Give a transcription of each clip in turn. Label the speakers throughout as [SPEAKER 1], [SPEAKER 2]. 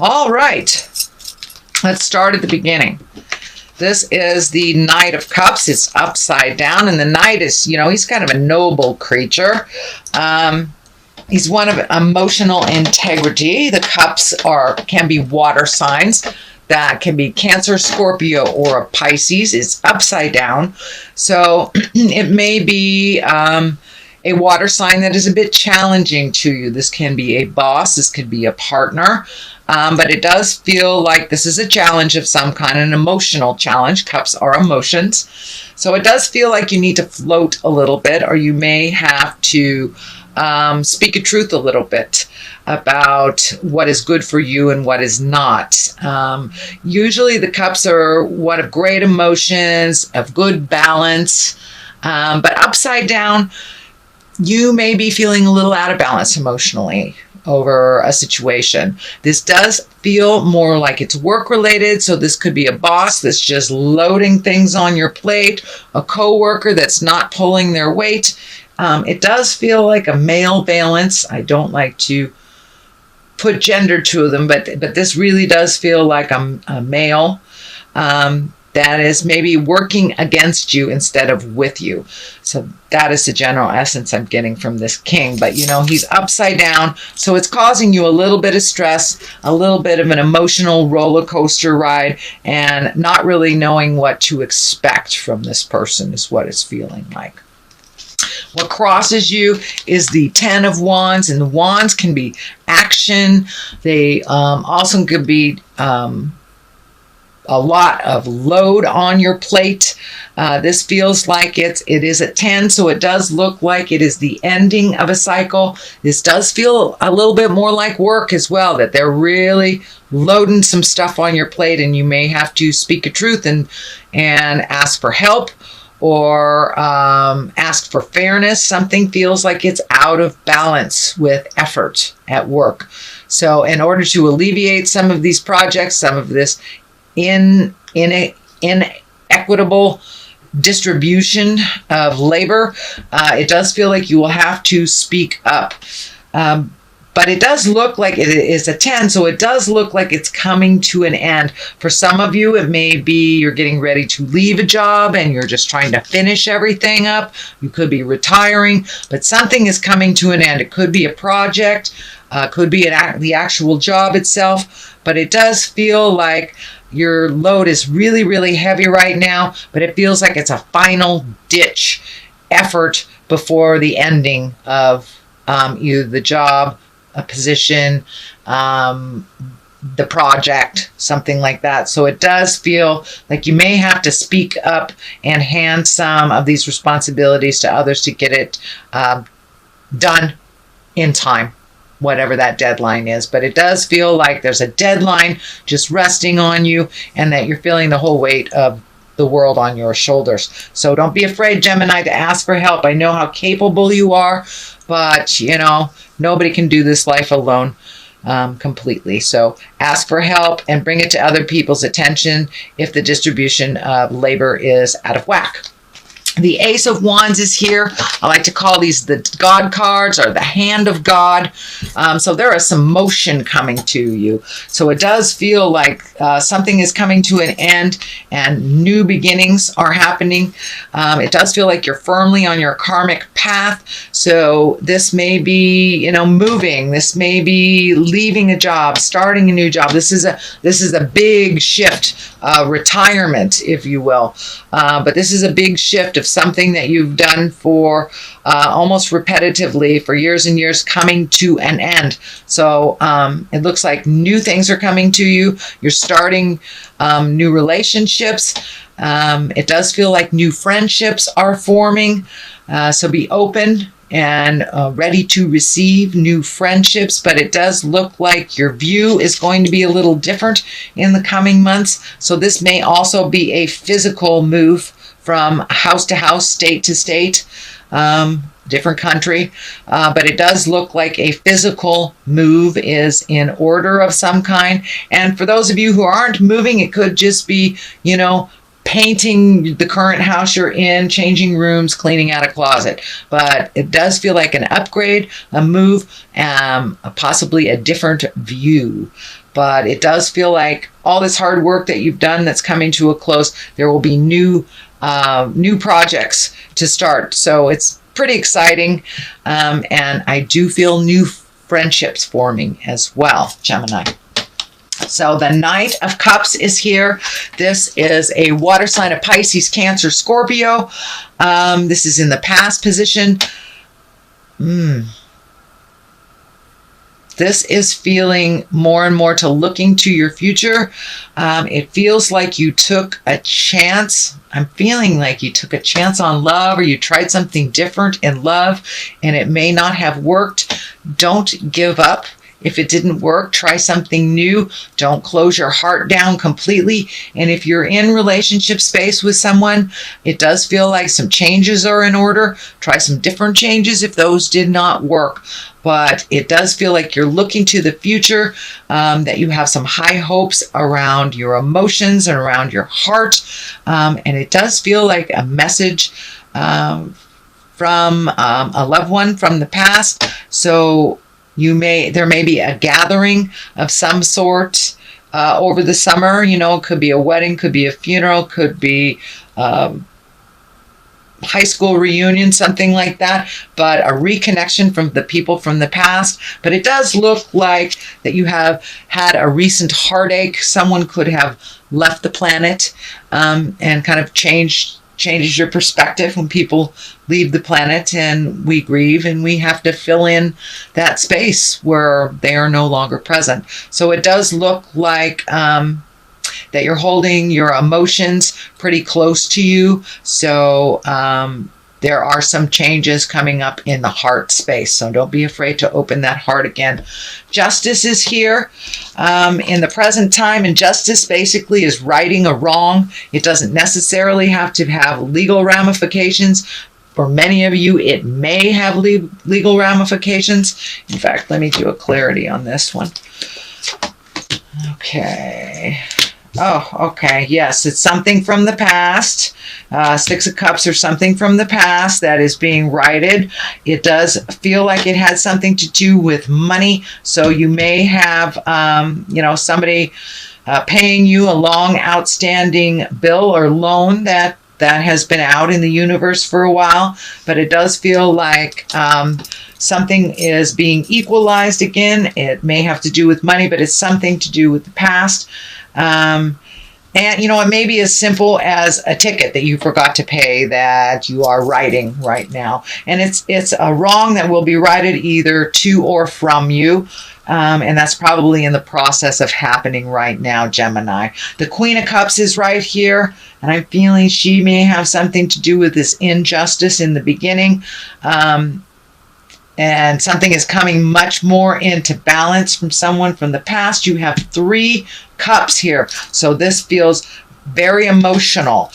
[SPEAKER 1] All right. Let's start at the beginning. This is the Knight of Cups. It's upside down, and the Knight is, he's kind of a noble creature. He's one of emotional integrity. The cups can be water signs. That can be Cancer, Scorpio, or a Pisces. It's upside down. So it may be a water sign that is a bit challenging to you. This can be a boss. This could be a partner. But it does feel like this is a challenge of some kind, an emotional challenge. Cups are emotions. So it does feel like you need to float a little bit, or you may have to speak a truth a little bit about what is good for you and what is not. Usually the cups are one of great emotions, of good balance, but upside down, you may be feeling a little out of balance emotionally over a situation. This does feel more like it's work related. So this could be a boss that's just loading things on your plate, a coworker that's not pulling their weight. It does feel like a male balance. I don't like to put gender to them, but this really does feel like a male that is maybe working against you instead of with you. So that is the general essence I'm getting from this king. But he's upside down, so it's causing you a little bit of stress, a little bit of an emotional roller coaster ride, and not really knowing what to expect from this person is what it's feeling like. What crosses you is the 10 of Wands, and the Wands can be action. They also could be a lot of load on your plate. This feels like it is a 10, so it does look like it is the ending of a cycle. This does feel a little bit more like work as well, that they're really loading some stuff on your plate, and you may have to speak a truth and ask for help, or ask for fairness. Something feels like it's out of balance with effort at work. So in order to alleviate some of these projects, some of this inequitable distribution of labor, it does feel like you will have to speak up. But it does look like it is a 10, so it does look like it's coming to an end. For some of you, it may be you're getting ready to leave a job and you're just trying to finish everything up. You could be retiring, but something is coming to an end. It could be a project, could be the actual job itself, but it does feel like your load is really, really heavy right now, but it feels like it's a final ditch effort before the ending of either the job, a position, the project, something like that. So it does feel like you may have to speak up and hand some of these responsibilities to others to get it done in time, whatever that deadline is. But it does feel like there's a deadline just resting on you, and that you're feeling the whole weight of the world on your shoulders. So don't be afraid, Gemini, to ask for help. I know how capable you are, but nobody can do this life alone completely. So ask for help and bring it to other people's attention if the distribution of labor is out of whack. The Ace of Wands is here. I like to call these the God cards, or the hand of God. So there is some motion coming to you. So it does feel like something is coming to an end and new beginnings are happening. It does feel like you're firmly on your karmic path. So this may be, moving. This may be leaving a job, starting a new job. This is a big shift, retirement, if you will. But this is a big shift of something that you've done for almost repetitively for years and years, coming to an end. So it looks like new things are coming to you. You're starting new relationships. It does feel like new friendships are forming. So be open and ready to receive new friendships, but it does look like your view is going to be a little different in the coming months. So this may also be a physical move from house to house, state to state, different country, but it does look like a physical move is in order of some kind. And for those of you who aren't moving, it could just be, painting the current house you're in, changing rooms, cleaning out a closet. But it does feel like an upgrade, a move, possibly a different view. But it does feel like all this hard work that you've done that's coming to a close. There will be new projects to start. So it's pretty exciting. And I do feel new friendships forming as well, Gemini. So the Knight of Cups is here. This is a water sign of Pisces, Cancer, Scorpio. This is in the past position. This is feeling more and more to looking to your future. It feels like you took a chance. I'm feeling like you took a chance on love, or you tried something different in love and it may not have worked. Don't give up. If it didn't work, try something new. Don't close your heart down completely. And if you're in relationship space with someone, it does feel like some changes are in order. Try some different changes if those did not work. But it does feel like you're looking to the future, that you have some high hopes around your emotions and around your heart. And it does feel like a message from a loved one from the past. So there may be a gathering of some sort over the summer. You know, it could be a wedding, could be a funeral, could be high school reunion, something like that, but a reconnection from the people from the past. But it does look like that you have had a recent heartache. Someone could have left the planet and kind of changes your perspective when people leave the planet, and we grieve and we have to fill in that space where they are no longer present. So it does look like that you're holding your emotions pretty close to you. So there are some changes coming up in the heart space. So don't be afraid to open that heart again. Justice is here in the present time. And justice basically is righting a wrong. It doesn't necessarily have to have legal ramifications. For many of you, it may have legal ramifications. In fact, let me do a clarity on this one. Okay. Oh, okay. Yes, it's something from the past. Six of Cups or something from the past that is being righted. It does feel like it had something to do with money. So you may have, somebody paying you a long outstanding bill or loan that has been out in the universe for a while. But it does feel like something is being equalized again. It may have to do with money, but it's something to do with the past. And, it may be as simple as a ticket that you forgot to pay that you are righting right now. And it's a wrong that will be righted either to or from you. And that's probably in the process of happening right now, Gemini. The Queen of Cups is right here. And I'm feeling she may have something to do with this injustice in the beginning. And something is coming much more into balance from someone from the past. You have 3 cups here. So this feels very emotional.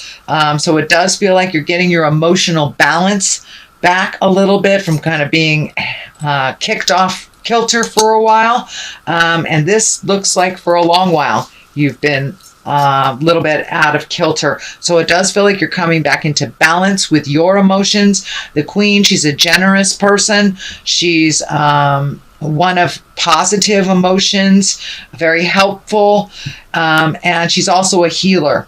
[SPEAKER 1] So it does feel like you're getting your emotional balance back a little bit from kind of being kicked off kilter for a while. And this looks like for a long while you've been a little bit out of kilter. So it does feel like you're coming back into balance with your emotions. The Queen, she's a generous person. She's one of positive emotions, very helpful, and she's also a healer.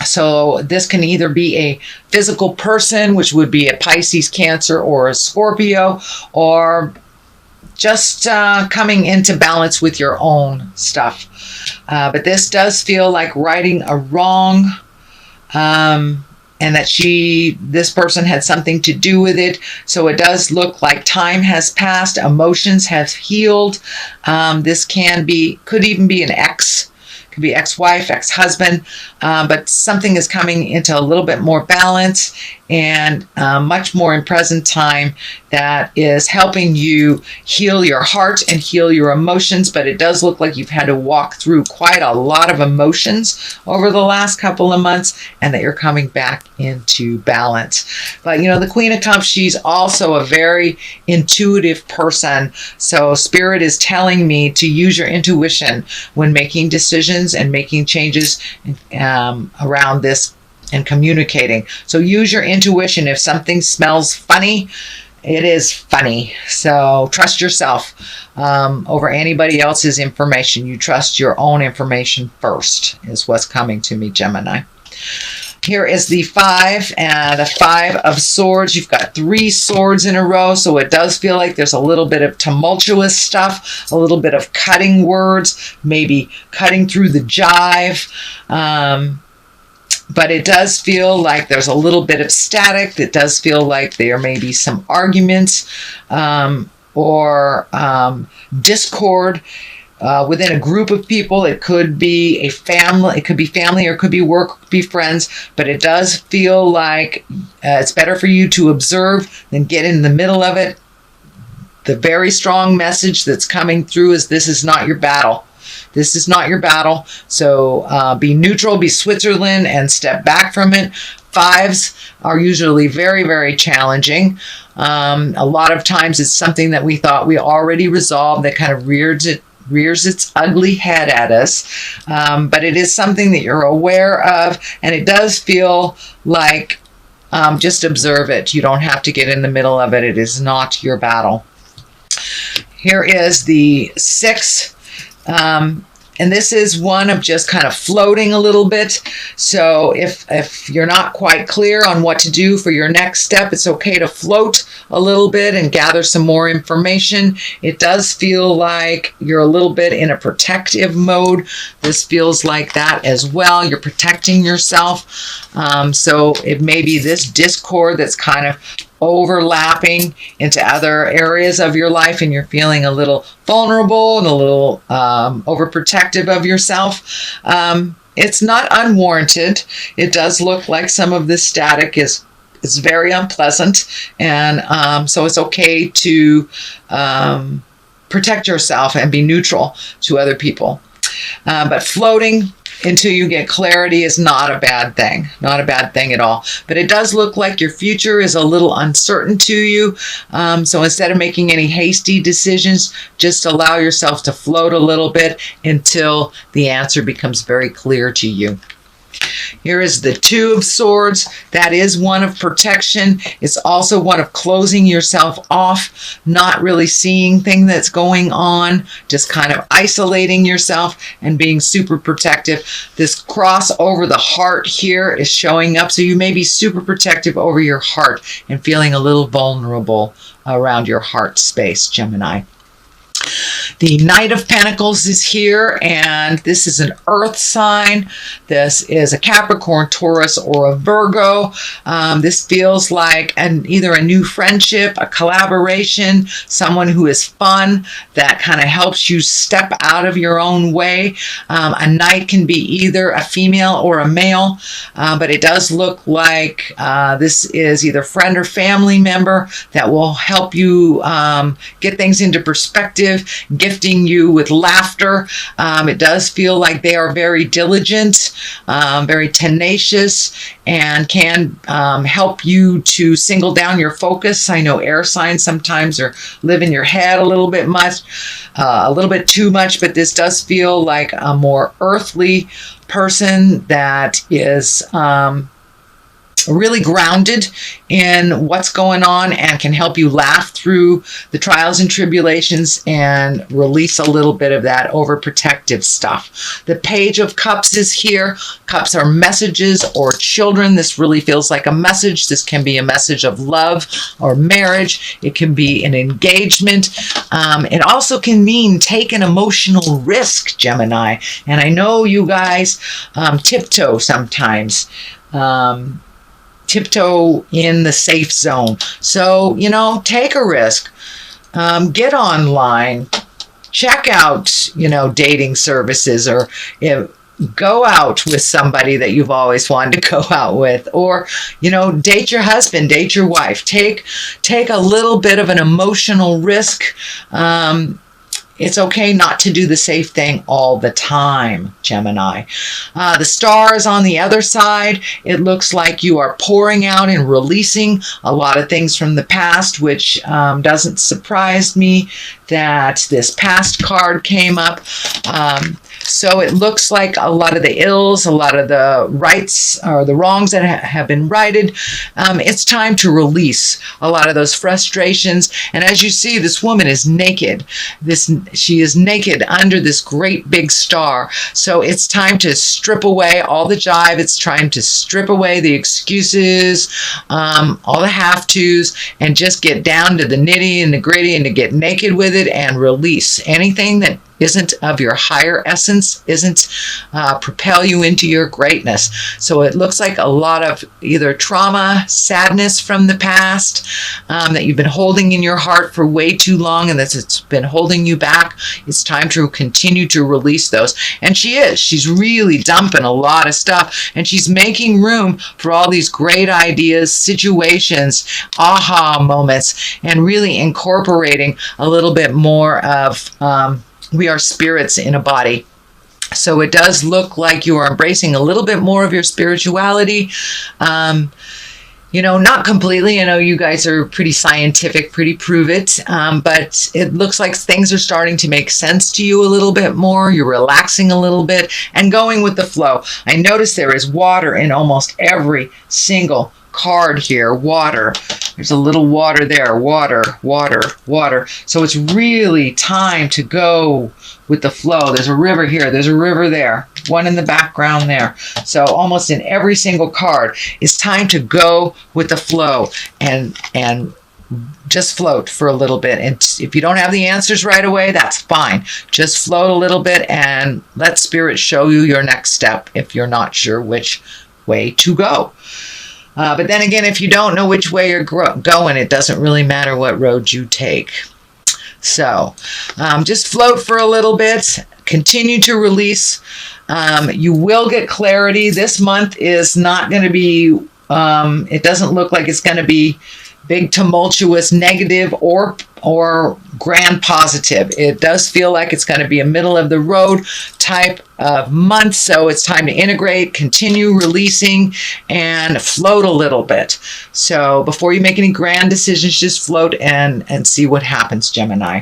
[SPEAKER 1] So this can either be a physical person, which would be a Pisces, Cancer, or a Scorpio, or just coming into balance with your own stuff. But this does feel like righting a wrong, and that this person had something to do with it. So it does look like time has passed, emotions have healed. This could even be an ex. Could be ex-wife, ex-husband, but something is coming into a little bit more balance and much more in present time that is helping you heal your heart and heal your emotions. But it does look like you've had to walk through quite a lot of emotions over the last couple of months, and that you're coming back into balance. But the Queen of Cups, she's also a very intuitive person. So Spirit is telling me to use your intuition when making decisions and making changes around this and communicating. So use your intuition. If something smells funny, it is funny. So trust yourself over anybody else's information. You trust your own information first, is what's coming to me, Gemini. Here is the 5 and the 5 of Swords. You've got 3 swords in a row, so it does feel like there's a little bit of tumultuous stuff, a little bit of cutting words, maybe cutting through the jive. But it does feel like there's a little bit of static. It does feel like there may be some arguments or discord within a group of people. It could be a family, it could be family, or it could be work, it could be friends, but it does feel like it's better for you to observe than get in the middle of it. The very strong message that's coming through is this is not your battle. This is not your battle. So be neutral, be Switzerland, and step back from it. 5s are usually very, very challenging. A lot of times it's something that we thought we already resolved that kind of rears its ugly head at us. But it is something that you're aware of, and it does feel like just observe it. You don't have to get in the middle of it. It is not your battle. Here is the 6. And this is one of just kind of floating a little bit. So if you're not quite clear on what to do for your next step, it's okay to float a little bit and gather some more information. It does feel like you're a little bit in a protective mode. This feels like that as well. You're protecting yourself. So it may be this discord that's kind of overlapping into other areas of your life, and you're feeling a little vulnerable and a little overprotective of yourself. It's not unwarranted. It does look like some of this static is very unpleasant, and so it's okay to protect yourself and be neutral to other people. But floating until you get clarity is not a bad thing. Not a bad thing at all. But it does look like your future is a little uncertain to you. So instead of making any hasty decisions, just allow yourself to float a little bit until the answer becomes very clear to you. Here is the 2 of Swords. That is one of protection. It's also one of closing yourself off, not really seeing things that's going on, just kind of isolating yourself and being super protective. This cross over the heart here is showing up. So you may be super protective over your heart and feeling a little vulnerable around your heart space, Gemini. The Knight of Pentacles is here, and this is an earth sign. This is a Capricorn, Taurus, or a Virgo. This feels like either a new friendship, a collaboration, someone who is fun, that kind of helps you step out of your own way. A knight can be either a female or a male, but it does look like this is either friend or family member that will help you get things into perspective, gifting you with laughter. It does feel like they are very diligent, very tenacious, and can help you to single down your focus. I know air signs sometimes live in your head a little bit too much, but this does feel like a more earthly person that is really grounded in what's going on and can help you laugh through the trials and tribulations and release a little bit of that overprotective stuff. The Page of Cups is here. Cups are messages or children. This really feels like a message. This can be a message of love or marriage. It can be an engagement. It also can mean take an emotional risk, Gemini. And I know you guys tiptoe sometimes. Tiptoe in the safe zone. So, take a risk. Get online. Check out, dating services, or go out with somebody that you've always wanted to go out with, or, date your husband, date your wife. Take a little bit of an emotional risk. It's okay not to do the safe thing all the time, Gemini. The Star is on the other side. It looks like you are pouring out and releasing a lot of things from the past, which doesn't surprise me that this past card came up. So it looks like a lot of the ills, a lot of the rights or the wrongs that have been righted. It's time to release a lot of those frustrations. And as you see, this woman is naked. She is naked under this great big star. So it's time to strip away all the jive. It's time to strip away the excuses, all the have-tos, and just get down to the nitty and the gritty and to get naked with it and release anything that isn't of your higher essence, isn't propel you into your greatness. So it looks like a lot of either trauma, sadness from the past that you've been holding in your heart for way too long, and it's been holding you back. It's time to continue to release those. And she's really dumping a lot of stuff, and she's making room for all these great ideas, situations, aha moments, and really incorporating a little bit more of we are spirits in a body. So it does look like you are embracing a little bit more of your spirituality. Not completely. I know you guys are pretty scientific, pretty prove it. But it looks like things are starting to make sense to you a little bit more. You're relaxing a little bit and going with the flow. I notice there is water in almost every single card here. Water. There's a little water there. Water, water, water. So it's really time to go with the flow. There's a river here. There's a river there. One in the background there. So almost in every single card, it's time to go with the flow and just float for a little bit. And if you don't have the answers right away, that's fine. Just float a little bit and let Spirit show you your next step if you're not sure which way to go. But then again, if you don't know which way you're going, it doesn't really matter what road you take. So just float for a little bit. Continue to release. You will get clarity. This month is not going to be, it doesn't look like it's going to be big, tumultuous, negative, or grand positive. It does feel like it's going to be a middle of the road type of month. So it's time to integrate, continue releasing, and float a little bit. So before you make any grand decisions, just float and see what happens, Gemini.